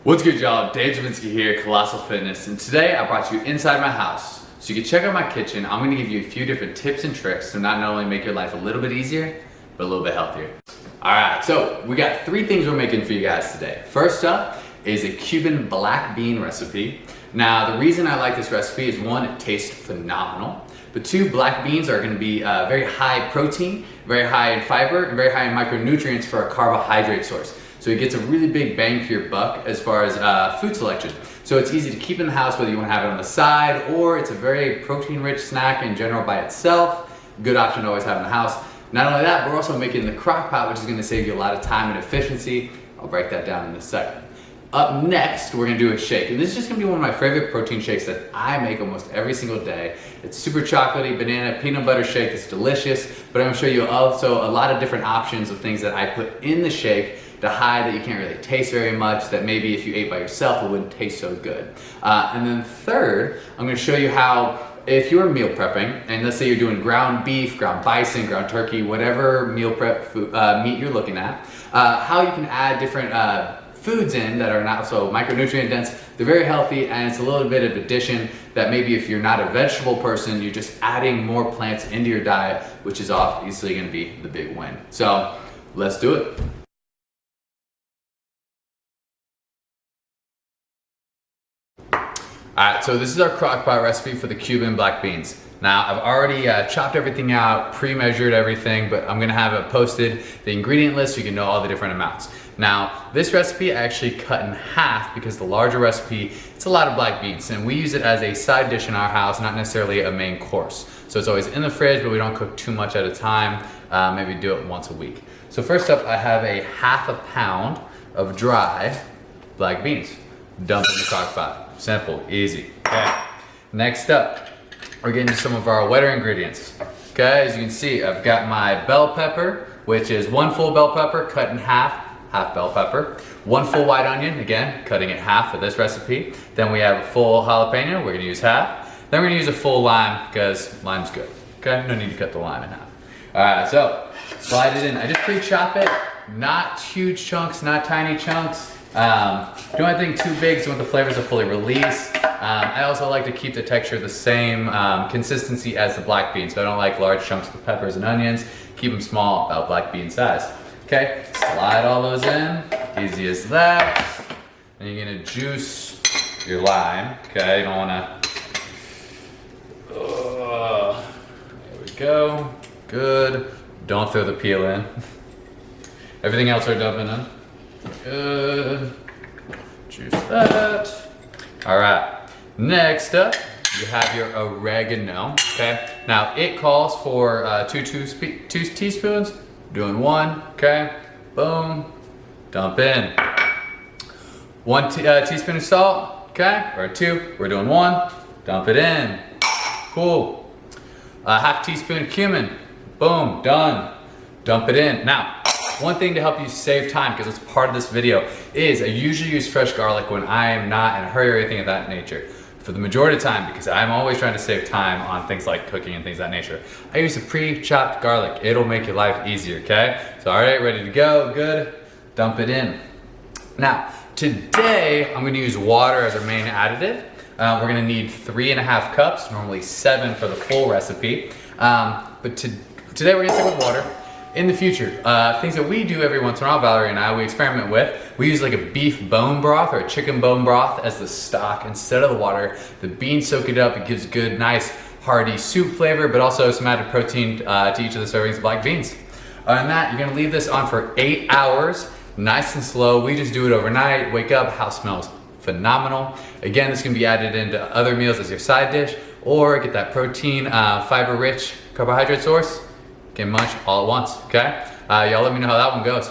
What's good, y'all? Dave Javinsky here, Colossal Fitness, and today I brought you inside my house so you can check out my kitchen. I'm going to give you a few different tips and tricks to not only make your life a little bit easier, but a little bit healthier. Alright, so we got three things we're making for you guys today. First up is a Cuban black bean recipe. Now, the reason I like this recipe is one, it tastes phenomenal, but two, black beans are going to be very high protein, very high in fiber, and very high in micronutrients for a carbohydrate source. So it gets a really big bang for your buck as far as food selection. So it's easy to keep in the house whether you want to have it on the side or it's a very protein-rich snack in general by itself. Good option to always have in the house. Not only that, we're also making the crock pot, which is going to save you a lot of time and efficiency. I'll break that down in a second. Up next, we're going to do a shake. And this is just going to be one of my favorite protein shakes that I make almost every single day. It's super chocolatey, banana, peanut butter shake. It's delicious. But I'm going to show you also a lot of different options of things that I put in the shake to hide that you can't really taste very much, that maybe if you ate by yourself it wouldn't taste so good. And then third, I'm going to show you how, if you're meal prepping, and let's say you're doing ground beef, ground bison, ground turkey, whatever meal prep food, meat you're looking at, how you can add different foods in that are not so micronutrient dense. They're very healthy, and it's a little bit of addition that maybe if you're not a vegetable person, you're just adding more plants into your diet, which is obviously going to be the big win. So let's do it. Alright, so this is our crock pot recipe for the Cuban black beans. Now, I've already chopped everything out, pre-measured everything, but I'm gonna have it posted, the ingredient list, so you can know all the different amounts. Now, this recipe I actually cut in half because the larger recipe, it's a lot of black beans, and we use it as a side dish in our house, not necessarily a main course. So it's always in the fridge, but we don't cook too much at a time, maybe do it once a week. So first up, I have a half a pound of dry black beans. Dump in the crock pot. Simple, easy. Okay. Next up, we're getting to some of our wetter ingredients. Okay, as you can see, I've got my bell pepper, which is one full bell pepper cut in half bell pepper. One full white onion, again, cutting it half for this recipe. Then we have a full jalapeno, we're gonna use half. Then we're gonna use a full lime, because lime's good. Okay, no need to cut the lime in half. All right, so slide it in. I just pre-chop it, not huge chunks, not tiny chunks. Don't want anything too big so the flavors are fully released. I also like to keep the texture the same consistency as the black beans, so I don't like large chunks of peppers and onions. Keep them small, about black bean size. Okay, slide all those in, easy as that. And you're gonna juice your lime. Okay, you don't wanna, there we go, good. Don't throw the peel in. Everything else are dumping in. Good. Juice that. All right. Next up, you have your oregano. Okay. Now it calls for two teaspoons. Doing one. Okay. Boom. Dump in. One teaspoon of salt. Okay. Or two. We're doing one. Dump it in. Cool. Half teaspoon of cumin. Boom. Done. Dump it in. Now, one thing to help you save time, because it's part of this video, is I usually use fresh garlic when I am not in a hurry or anything of that nature. For the majority of the time, because I'm always trying to save time on things like cooking and things of that nature, I use a pre-chopped garlic. It'll make your life easier, okay? So all right, ready to go, good. Dump it in. Now, today, I'm gonna use water as our main additive. We're gonna need 3.5 cups, normally 7 for the full recipe. But today we're gonna stick with water. In the future, things that we do every once in a while, Valerie and I, we experiment with, we use like a beef bone broth or a chicken bone broth as the stock instead of the water. The beans soak it up, it gives good, nice, hearty soup flavor, but also some added protein to each of the servings of black beans. Other than that, you're gonna leave this on for 8 hours, nice and slow. We just do it overnight, wake up, house smells phenomenal. Again, this can be added into other meals as your side dish, or get that protein, fiber-rich carbohydrate source. Can munch all at once, okay? Y'all let me know how that one goes.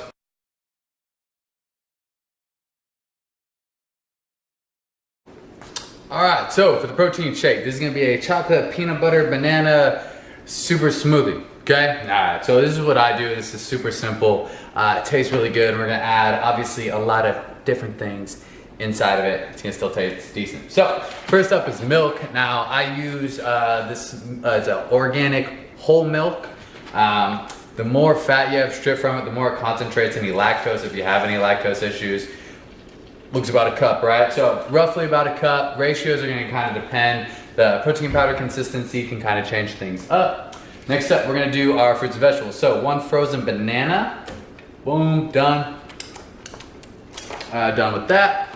All right, so for the protein shake, this is gonna be a chocolate, peanut butter, banana, super smoothie, okay? All right, so this is what I do. This is super simple. It tastes really good. We're gonna add, obviously, a lot of different things inside of it. It's gonna still taste decent. So, first up is milk. Now, I use it's an organic whole milk. The more fat you have stripped from it, the more it concentrates any lactose if you have any lactose issues. looks about a cup, right? So roughly about a cup. Ratios are gonna kind of depend. The protein powder consistency can kind of change things up. Next up, we're gonna do our fruits and vegetables. So 1 frozen banana, boom, done. Done with that.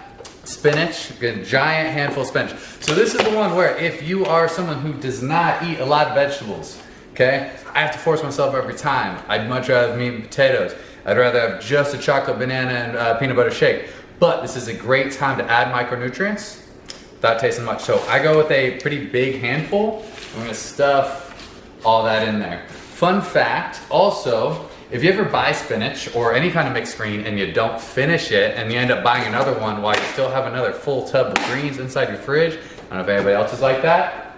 Spinach, a giant handful of spinach. So this is the one where if you are someone who does not eat a lot of vegetables, okay, I have to force myself every time. I'd much rather have meat and potatoes. I'd rather have just a chocolate banana and peanut butter shake. But this is a great time to add micronutrients without tasting much. So I go with a pretty big handful. I'm gonna stuff all that in there. Fun fact, also, if you ever buy spinach or any kind of mixed green and you don't finish it and you end up buying another one while you still have another full tub of greens inside your fridge, I don't know if anybody else is like that,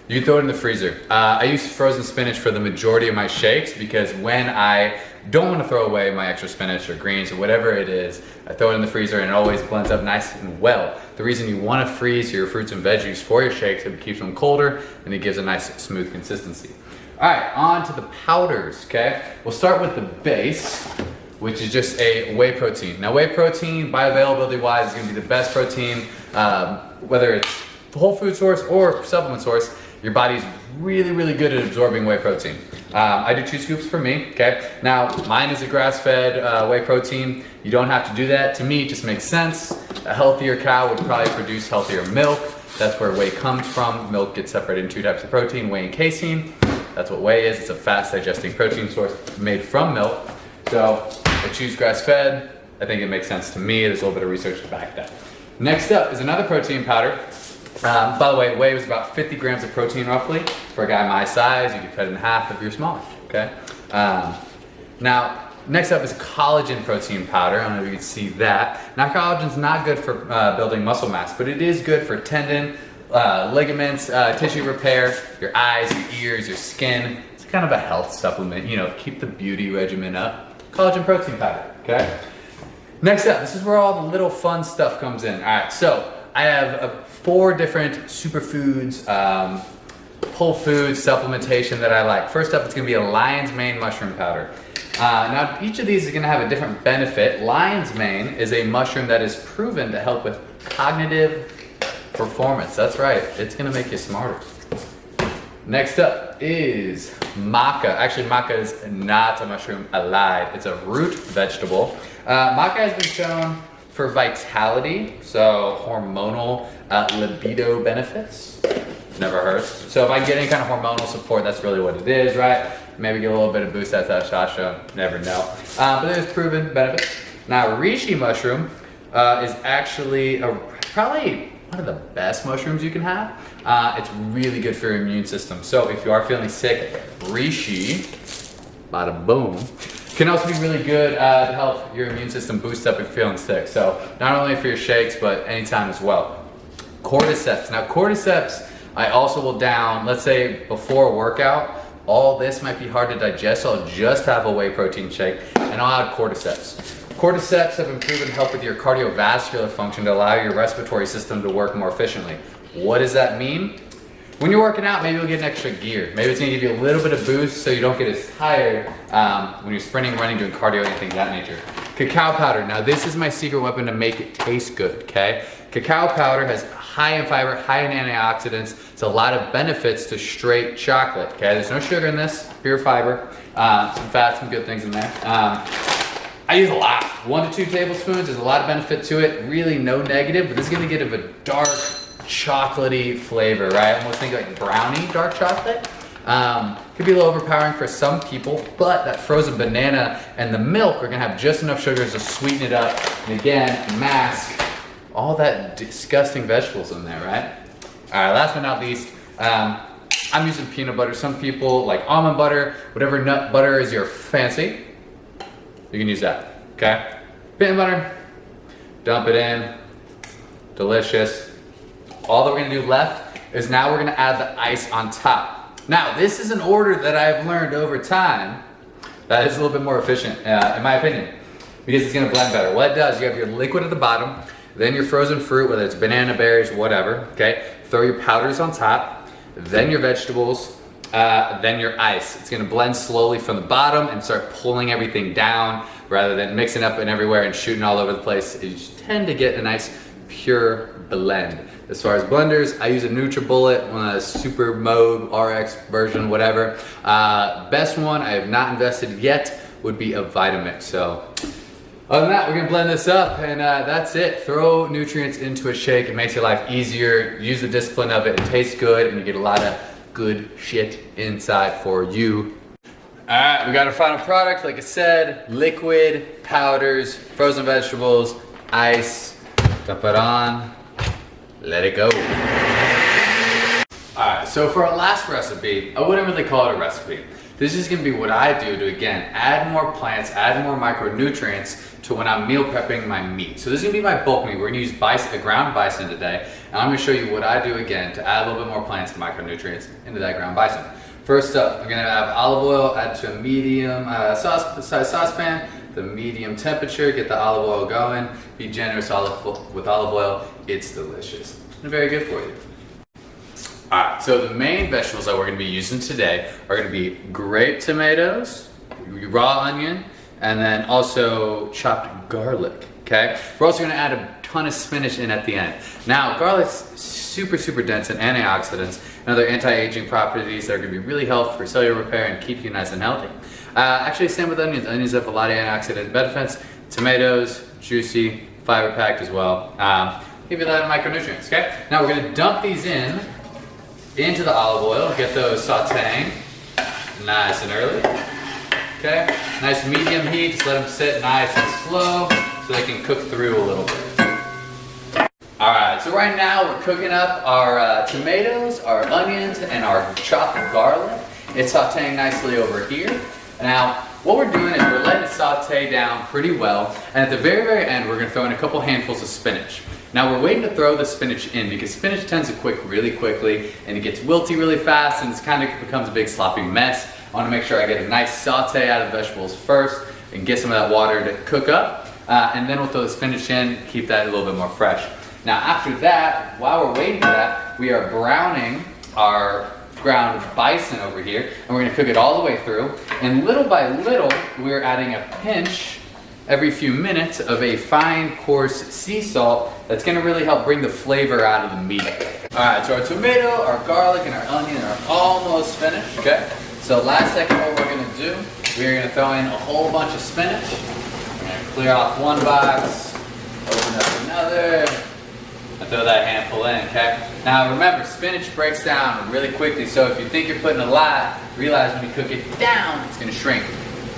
you can throw it in the freezer. I use frozen spinach for the majority of my shakes because when I don't want to throw away my extra spinach or greens or whatever it is, I throw it in the freezer and it always blends up nice and well. The reason you want to freeze your fruits and veggies for your shakes is it keeps them colder and it gives a nice smooth consistency. All right, on to the powders, okay? We'll start with the base, which is just a whey protein. Now, whey protein, bioavailability wise, is gonna be the best protein, whether it's whole food source or supplement source. Your body's really, really good at absorbing whey protein. I do 2 scoops for me, okay? Now, mine is a grass-fed whey protein. You don't have to do that. To me, it just makes sense. A healthier cow would probably produce healthier milk. That's where whey comes from. Milk gets separated in 2 types of protein, whey and casein. That's what whey is. It's a fast digesting protein source made from milk. So I choose grass-fed. I think it makes sense to me. There's a little bit of research to back that. Next up is another protein powder. By the way, whey was about 50 grams of protein roughly. For a guy my size, you can cut it in half if you're smaller, okay? Now, next up is collagen protein powder. I don't know if you can see that. Now, collagen's not good for building muscle mass, but it is good for tendon, ligaments, tissue repair, your eyes, your ears, your skin. It's kind of a health supplement, you know, keep the beauty regimen up. Collagen protein powder, okay? Next up, this is where all the little fun stuff comes in. All right, so I have 4 different superfoods, whole food supplementation that I like. First up, it's gonna be a lion's mane mushroom powder. Now, each of these is gonna have a different benefit. Lion's mane is a mushroom that is proven to help with cognitive performance. That's right, it's gonna make you smarter. Next up is maca. Actually, maca is not a mushroom, I lied. It's a root vegetable. Maca has been shown for vitality, so hormonal libido benefits. Never hurts. So if I get any kind of hormonal support, that's really what it is, right? Maybe get a little bit of boost at testosterone, never know. But there's proven benefits. Now, reishi mushroom is actually probably one of the best mushrooms you can have. It's really good for your immune system. So if you are feeling sick, reishi, bada boom, can also be really good to help your immune system boost up if you're feeling sick. So not only for your shakes, but anytime as well. Cordyceps. Now cordyceps, I also will down, let's say before a workout, all this might be hard to digest, so I'll just have a whey protein shake and I'll add cordyceps. Cordyceps have been proven to help with your cardiovascular function to allow your respiratory system to work more efficiently. What does that mean? When you're working out, maybe you'll get an extra gear. Maybe it's gonna give you a little bit of boost so you don't get as tired when you're sprinting, running, doing cardio, anything of that nature. Cacao powder. Now this is my secret weapon to make it taste good, okay? Cacao powder has high in fiber, high in antioxidants. It's a lot of benefits to straight chocolate, okay? There's no sugar in this, pure fiber. Some fat, some good things in there. I use a lot. 1 to 2 tablespoons. There's a lot of benefit to it. Really no negative, but this is gonna give a dark, chocolatey flavor, right? Almost think like brownie dark chocolate. Could be a little overpowering for some people, but that frozen banana and the milk are gonna have just enough sugars to sweeten it up. And again, mask all that disgusting vegetables in there, right? All right, last but not least, I'm using peanut butter. Some people like almond butter, whatever nut butter is your fancy, you can use that, okay? Peanut butter, dump it in, delicious. All that we're gonna do left is now we're gonna add the ice on top. Now, this is an order that I've learned over time that is a little bit more efficient, in my opinion, because it's gonna blend better. What it does, you have your liquid at the bottom, then your frozen fruit, whether it's banana, berries, whatever, okay? Throw your powders on top, then your vegetables, then your ice. It's gonna blend slowly from the bottom and start pulling everything down rather than mixing up and everywhere and shooting all over the place. You just tend to get a nice pure blend. As far as blenders, I use a NutriBullet, one of the Super Mode RX version, whatever. Best one I have not invested yet would be a Vitamix. So other than that, we're gonna blend this up, and that's it. Throw nutrients into a shake. It makes your life easier. Use the discipline of it. It tastes good, and you get a lot of good shit inside for you. All right, we got our final product. Like I said, liquid, powders, frozen vegetables, ice. Dump it on, let it go. All right, so for our last recipe, I wouldn't really call it a recipe. This is gonna be what I do to, again, add more plants, add more micronutrients to when I'm meal prepping my meat. So this is gonna be my bulk meat. We're gonna use ground bison today, and I'm gonna show you what I do, again, to add a little bit more plants and micronutrients into that ground bison. First up, we're gonna have olive oil, add to a medium saucepan, the medium temperature, get the olive oil going. Be generous with olive oil, it's delicious and very good for you. Alright, so the main vegetables that we're going to be using today are going to be grape tomatoes, raw onion, and then also chopped garlic, okay? We're also going to add a ton of spinach in at the end. Now, garlic's super dense in antioxidants and other anti-aging properties that are going to be really helpful for cellular repair and keep you nice and healthy. Actually, same with onions. Onions have a lot of antioxidant benefits. Tomatoes, juicy, fiber packed as well. Give you a lot of micronutrients, okay? Now we're gonna dump these into the olive oil, get those sauteing nice and early, okay? Nice medium heat, just let them sit nice and slow so they can cook through a little bit. All right, so right now we're cooking up our tomatoes, our onions, and our chopped garlic. It's sauteing nicely over here. Now, what we're doing is we're letting it saute down pretty well, and at the very end, we're gonna throw in a couple handfuls of spinach. Now, we're waiting to throw the spinach in because spinach tends to cook really quickly, and it gets wilty really fast, and it kind of becomes a big sloppy mess. I wanna make sure I get a nice saute out of the vegetables first, and get some of that water to cook up, and then we'll throw the spinach in, keep that a little bit more fresh. Now, after that, while we're waiting for that, we are browning our ground bison over here, and we're going to cook it all the way through, and little by little we're adding a pinch every few minutes of a fine coarse sea salt that's going to really help bring the flavor out of the meat. Alright, so our tomato, our garlic, and our onion are almost finished, okay? So last second, what we're going to do, we're going to throw in a whole bunch of spinach. We're going to clear off one box, open up another, and throw that handful in, okay? Now remember, spinach breaks down really quickly, so if you think you're putting a lot, realize when you cook it down, it's gonna shrink,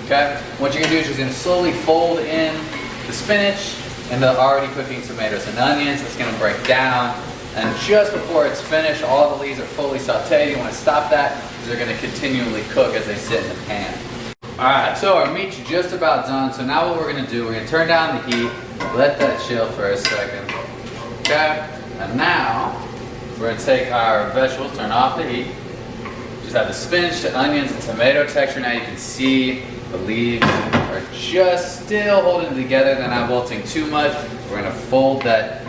okay? What you're gonna do is you're gonna slowly fold in the spinach and the already cooking tomatoes and onions. It's gonna break down, and just before it's finished, all the leaves are fully sauteed. You wanna stop that, because they're gonna continually cook as they sit in the pan. Alright, so our meat's just about done, so now what we're gonna do, we're gonna turn down the heat, let that chill for a second. Okay, and now we're going to take our vegetables, turn off the heat, just have the spinach, the onions, and tomato texture. Now you can see the leaves are just still holding together, they're not wilting too much. We're going to fold that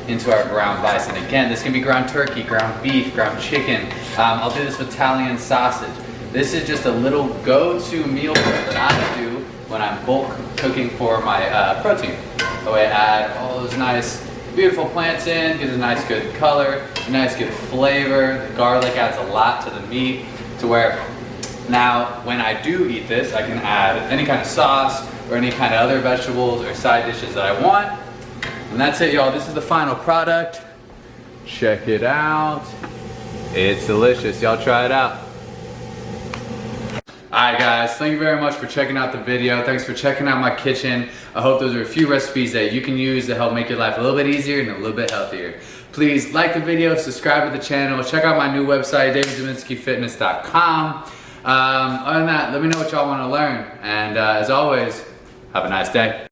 into our ground bison. Again, this can be ground turkey, ground beef, ground chicken. I'll do this with Italian sausage. This is just a little go-to meal prep that I do when I'm bulk cooking for my protein. So I add all those nice, beautiful plants in, gives a nice good color, a nice good flavor. The garlic adds a lot to the meat, to where now when I do eat this, I can add any kind of sauce or any kind of other vegetables or side dishes that I want. And that's it, y'all. This is the final product. Check it out. It's delicious. Y'all try it out. Alright guys, thank you very much for checking out the video. Thanks for checking out my kitchen. I hope those are a few recipes that you can use to help make your life a little bit easier and a little bit healthier. Please like the video, subscribe to the channel, check out my new website, davidzaminskifitness.com. Other than that, let me know what y'all want to learn. And as always, have a nice day.